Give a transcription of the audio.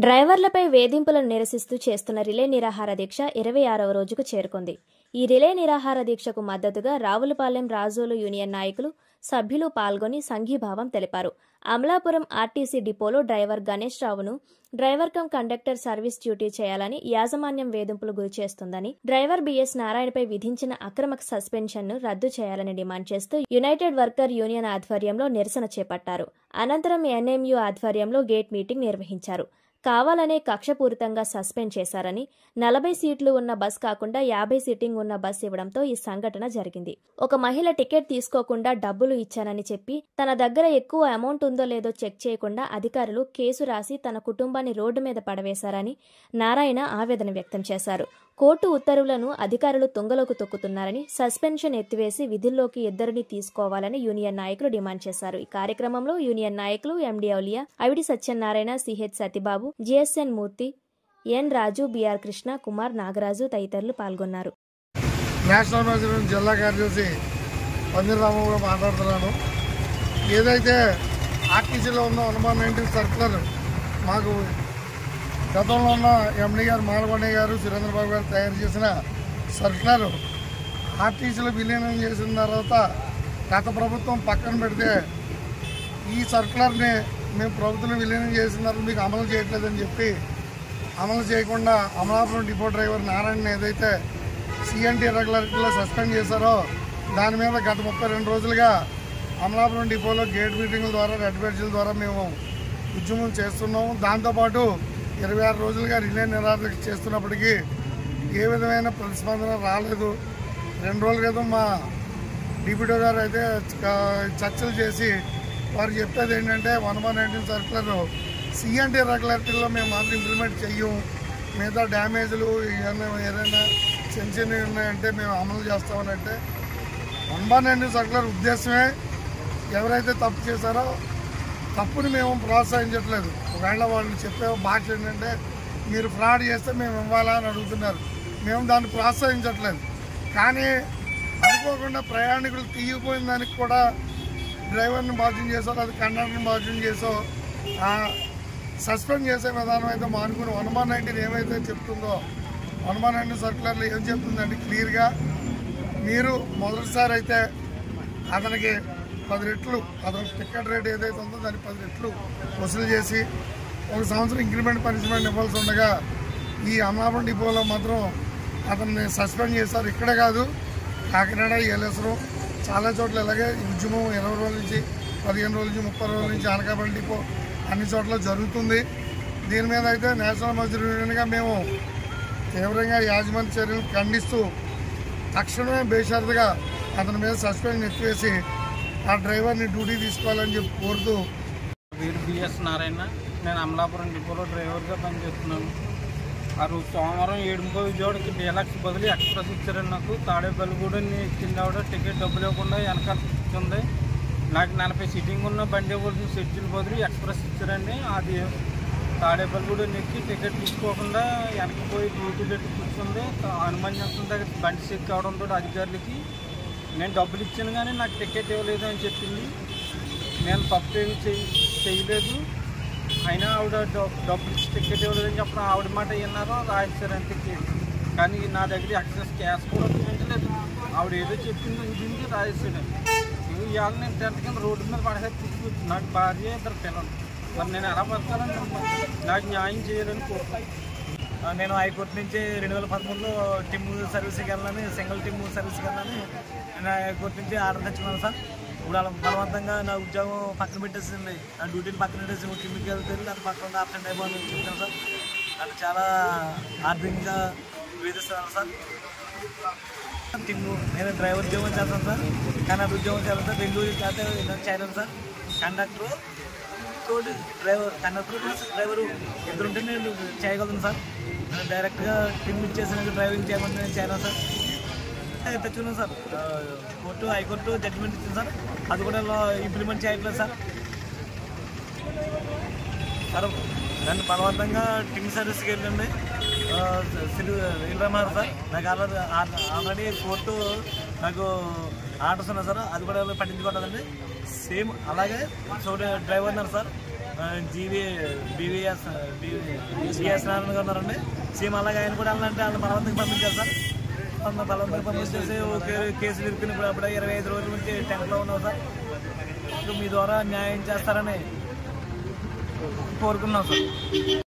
డ్రైవర్లపై వేధింపులను నిరసిస్తూ చేస్తున్న రిలే నిరాహార దీక్ష 26వ రోజుకు చేరుకుంది. ఈ రిలే నిరాహార దీక్షకు మద్దతుగా రావులపాలెం రాజోలు యూనియన్ నాయకులు, సభ్యులు పాల్గొని సంఘీభావం తెలిపారు. అమలాపురం ఆర్టీసీ డిపోలో డ్రైవర్ గణేష్ రావును driver cum conductor service duty చేయాలని యాజమాన్యం వేధింపులు గురిచేస్తుందని, డ్రైవర్ బిఎస్ నారాయణపై విధించిన అక్రమ సస్పెన్షన్ను రద్దు చేయాలని డిమాండ్ చేస్తూ యునైటెడ్ వర్కర్ యూనియన్ ఆధ్వర్యంలో నిరసన చేపట్టారు. అనంతరం ఎన్ఎంయు ఆధ్వర్యంలో గేట్ మీటింగ్ నిర్వహించారు. కావాలనే కక్షపూరితంగా సస్పెండ్ చేశారని, 40 సీట్లు ఉన్న బస్ కాకుండా 50 సీటింగ్ ఉన్న బస్ ఇవ్వడంతో ఈ సంఘటన జరిగింది. ఒక మహిళ టికెట్ తీసుకోకుండా డబ్బులు ఇచ్చానని చెప్పి తన దగ్గర ఎక్కువ అమౌంట్ ఉందో లేదో చెక్ చేయకుండా అధికారులు కేసు రాసి తన కుటుంబాన్ని రోడ్డు మీద పడవేశారని నారాయణ ఆవేదన వ్యక్తం చేశారు. కోర్టు ఉత్తర్వులను అధికారులు తుంగలోకి తొక్కుతున్నారని, సస్పెన్షన్ ఎత్తివేసి విధుల్లోకి ఇద్దరిని తీసుకోవాలని యూనియన్ నాయకులు డిమాండ్ చేశారు. ఈ కార్యక్రమంలో యూనియన్ నాయకులు ఎండి ఔలియా, ఐవిడి సత్యనారాయణ, సిహెచ్ సతీబాబు, జిఎస్ఎన్ మూర్తి, ఎన్ రాజు, బిఆర్ కృష్ణ కుమార్, నాగరాజు తదితరులు పాల్గొన్నారు. నేషనల్ మజ్లిస్ జిల్లా కార్యదర్శి పందిరాము కూడా మాట్లాడుతున్నాను. ఏదైతే ఆర్టీసీలో ఉన్న 119 సర్కులర్ మాకు గతంలో ఉన్న ఎండి గారు మాలకొండయ్య గారు, సురేంద్రబాబు గారు తయారు చేసిన సర్కులర్ ఆర్టీసీలో విలీనం చేసిన తర్వాత గత ప్రభుత్వం పక్కన పెడితే ఈ సర్కులర్ని మేము ప్రభుత్వం విలీనం చేసిన తర్వాత మీకు అమలు చేయట్లేదని చెప్పి అమలు చేయకుండా అమలాపురం డిపో డ్రైవర్ నారాయణ ఏదైతే సిఎన్టీ రెగ్యులరిటీలో సస్పెండ్ చేశారో దాని మీద గత 32 రోజులుగా అమలాపురం డిపోలో గేట్ మీటింగ్ల ద్వారా, రెడ్ బెడ్జీల ద్వారా మేము ఉద్యమం చేస్తున్నాము. దాంతోపాటు 26 రోజులుగా రిలే నిరాహార చేస్తున్నప్పటికీ ఏ విధమైన ప్రతిస్పందన రాలేదు. 2 రోజుల క్రితం మా డిప్యూటీ గారు అయితే చర్చలు చేసి వారు చెప్పేది ఏంటంటే 119 సర్కులర్ సిఎన్టీ రెగ్యులరిటీలో మేము మాత్రం ఇంప్లిమెంట్ చెయ్యం, మిగతా డ్యామేజ్లు ఏదైనా చిన్నవి ఉన్నాయంటే మేము అమలు చేస్తామని. అంటే 119 సర్కులర్ ఉద్దేశమే ఎవరైతే తప్పు చేశారో తప్పుని మేము ప్రోత్సహించట్లేదు. ఒకవేళ వాళ్ళు చెప్పే భాష ఏంటంటే మీరు ఫ్రాడ్ చేస్తే మేము ఇవ్వాలా అని అడుగుతున్నారు. మేము దాన్ని ప్రోత్సహించట్లేదు. కానీ అనుకోకుండా ప్రయాణికులు తీయపోయిన దానికి కూడా డ్రైవర్ని బాధ్యం చేసో, అది కండక్టర్ని బాధ్యం చేసో సస్పెండ్ చేసే విధానం అయితే మానుకుని 119 ఏమైతే చెప్తుందో 119 సర్కులర్లు ఏం చెప్తుందంటే క్లియర్గా మీరు మొదటిసారి అయితే అతనికి 10 రెట్లు అతని టికెట్ రేట్ ఏదైతే ఉందో దాన్ని 10 రెట్లు వసూలు చేసి 1 సంవత్సరం ఇంక్రిమెంట్ పనిష్మెంట్ ఇవ్వాల్సి ఉండగా ఈ అమలాపురం డిపోలో మాత్రం అతన్ని సస్పెండ్ చేశారు. ఇక్కడే కాదు, కాకినాడ, ఏలేశ్వరం చాలా చోట్ల ఇలాగే ఉద్యమం 20 రోజుల నుంచి 15 రోజుల నుంచి 30 రోజుల నుంచి అనకాపల్లి డిపో అన్ని చోట్ల జరుగుతుంది. దీని మీద అయితే నేషనల్ మజ్లిస్ యూనియన్గా మేము తీవ్రంగా యాజమాన్య చర్యలు ఖండిస్తూ తక్షణమే బేషరతుగా అతని మీద సస్పెన్షన్ ఎత్తివేసి ఆ డ్రైవర్ని డ్యూటీ తీసుకోవాలని చెప్పి కోరుతూ. వీరు బిఎస్ నారాయణ, నేను అమలాపురం డిపోలో డ్రైవర్గా పనిచేస్తున్నాను. ఆ రోజు సోమవారం 7:30 విజయవాడకి డీలక్స్ బదులు ఎక్స్ప్రెస్ ఇచ్చారండి. నాకు తాడేపల్లి కూడా కింద టికెట్ డబ్బులు ఇవ్వకుండా వెనకాల ఉంది. నాకు 40 సీటింగ్ ఉన్న బండి ఇవ్వాల్సిన షెడ్యూల్ బదులు ఎక్స్ప్రెస్ ఇచ్చారండి. అది తాడేపల్లి కూడా నెక్కి టికెట్ తీసుకోకుండా వెనకపోయి డ్యూటీ పెట్టి కూర్చుంది. అనుమానించిన దగ్గర బండి చెక్ అవడంతో అధికారులకి నేను డబ్బులు ఇచ్చాను కానీ నాకు టికెట్ ఇవ్వలేదు అని చెప్పింది. నేను తప్పు ఏమి చేయలేదు, అయినా ఆవిడ డబ్బులు ఇచ్చి టికెట్ ఇవ్వలేదని చెప్పడం ఆవిడ మాట విన్నారో రాయించారంటే కేసు. కానీ నా దగ్గర ఎక్సెస్ క్యాష్ కూడా చూపించలేదు. ఆవిడ ఏదో చెప్పిందో ఇది రాయించాడు. ఇవాళ నేను 10th కింద రోడ్డు మీద పడేసి తీసుకొచ్చి నాకు భార్య 2 పిల్లలు. మరి నేను ఎలా బతకాలని నాకు న్యాయం చేయాలని కోరుతున్నాను. నేను హైకోర్టు నుంచి 2013లో టిమ్ సర్వీస్కి వెళ్ళాలని, సింగిల్ టిమ్ సర్వీస్కి వెళ్ళాలని నేను హైకోర్టు నుంచి ఆర్డర్ తెచ్చుకున్నాను సార్. ఇప్పుడు అలా బలవంతంగా నా ఉద్యోగం పక్కన పెట్టేసింది, నా డ్యూటీని పక్కన పెట్టేసి టిమ్కి వెళ్తే దాని పక్కన ఆప్షన్ అయిపోయింది చెప్తాను సార్. నన్ను చాలా ఆర్థికంగా వేధిస్తున్నాను సార్. టిమ్ము నేను డ్రైవర్ ఉద్యోగం చేస్తాను సార్, కన్నడ ఉద్యోగం చేస్తాను సార్. 2 చేయలేను సార్. కండక్టర్ తోటి డ్రైవర్, కండక్టర్ ప్లస్ డ్రైవరు ఇద్దరుంటే నేను చేయగలను సార్. నేను డైరెక్ట్గా టిమ్ ఇచ్చేసిన డ్రైవింగ్ చేయమని నేను చేయలేను సార్. తెచ్చుకున్నాను సార్. హైకోర్టు జడ్జిమెంట్ ఇచ్చింది సార్, అది కూడా ఇంప్లిమెంట్ చేయట్లేదు సార్. సార్ నన్ను బలవంతంగా టిమ్ సర్వీస్కి వెళ్ళండి వెళ్ళమన్నారు సార్. నాకు ఆల్రెడీ కోర్టు నాకు ఆటోస్ ఉన్నాయి సార్, అది కూడా పట్టించుకోవట్లేదండి. సేమ్ అలాగే డ్రైవర్ ఉన్నారు సార్, బీవీఎస్ నారాయణ గారు ఉన్నారండి. సేమ్ అలాగే ఆయన కూడా వెళ్ళాలంటే వాళ్ళు బలవంతంగా పంపించారు సార్. బలవంతంగా పంపించేసి కేసులు ఇరుక్కుని ఇప్పుడు 25 రోజుల నుంచి టెంట్లో ఉన్నాం సార్. మీ ద్వారా న్యాయం చేస్తారని కోరుకున్నాం సార్.